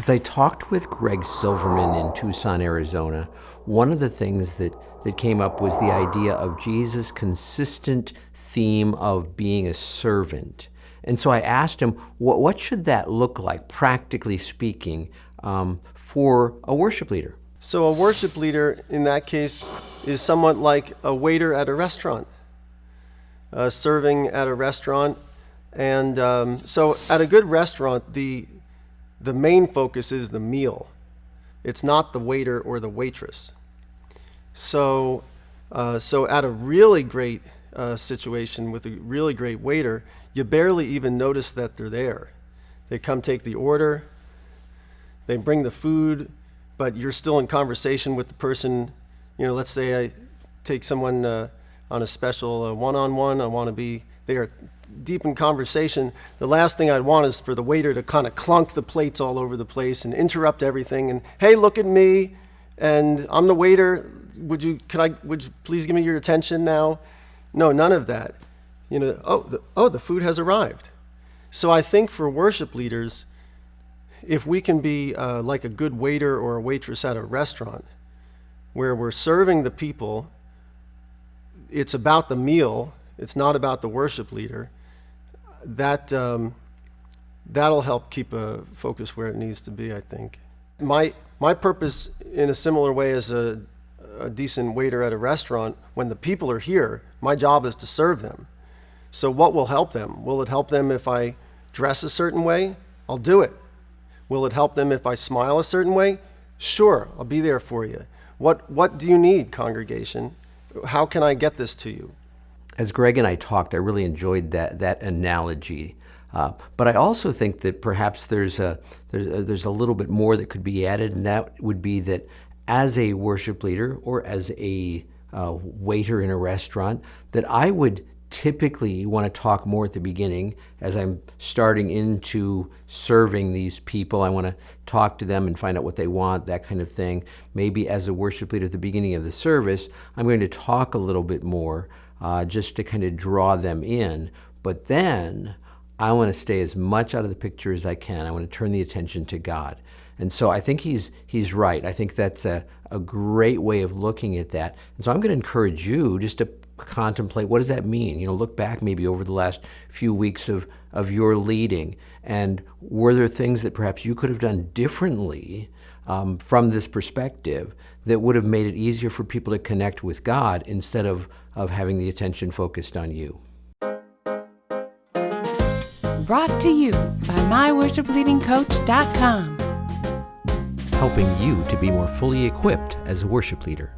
As I talked with Greg Silverman in Tucson, Arizona, one of the things that came up was the idea of Jesus' consistent theme of being a servant. And so I asked him, what should that look like, practically speaking, for a worship leader? So a worship leader, in that case, is somewhat like a waiter at a restaurant, serving at a restaurant. And so at a good restaurant, the main focus is the meal. It's not the waiter or the waitress. So at a really great situation with a really great waiter, you barely even notice that they're there. They come take the order, they bring the food, but you're still in conversation with the person. You know, let's say I take someone on a special one-on-one. They are deep in conversation. The last thing I'd want is for the waiter to kind of clunk the plates all over the place and interrupt everything. And hey, look at me, and I'm the waiter. Would you please give me your attention now? No, none of that. You know, the food has arrived. So I think for worship leaders, if we can be like a good waiter or a waitress at a restaurant, where we're serving the people, it's about the meal, it's not about the worship leader, that'll help keep a focus where it needs to be, I think. My purpose, in a similar way as a decent waiter at a restaurant, when the people are here, my job is to serve them. So what will help them? Will it help them if I dress a certain way? I'll do it. Will it help them if I smile a certain way? Sure, I'll be there for you. What do you need, congregation? How can I get this to you? As Greg and I talked, I really enjoyed that analogy. But I also think that perhaps there's a little bit more that could be added, and that would be that as a worship leader or as a waiter in a restaurant, that I would typically want to talk more at the beginning as I'm starting into serving these people. I want to talk to them and find out what they want, that kind of thing. Maybe as a worship leader at the beginning of the service, I'm going to talk a little bit more just to kind of draw them in. But then I want to stay as much out of the picture as I can. I want to turn the attention to God. And so I think he's right. I think that's a great way of looking at that. And so I'm going to encourage you just to contemplate, what does that mean? You know, look back maybe over the last few weeks of your leading, and were there things that perhaps you could have done differently from this perspective that would have made it easier for people to connect with God instead of having the attention focused on you? Brought to you by myworshipleadingcoach.com. Helping you to be more fully equipped as a worship leader.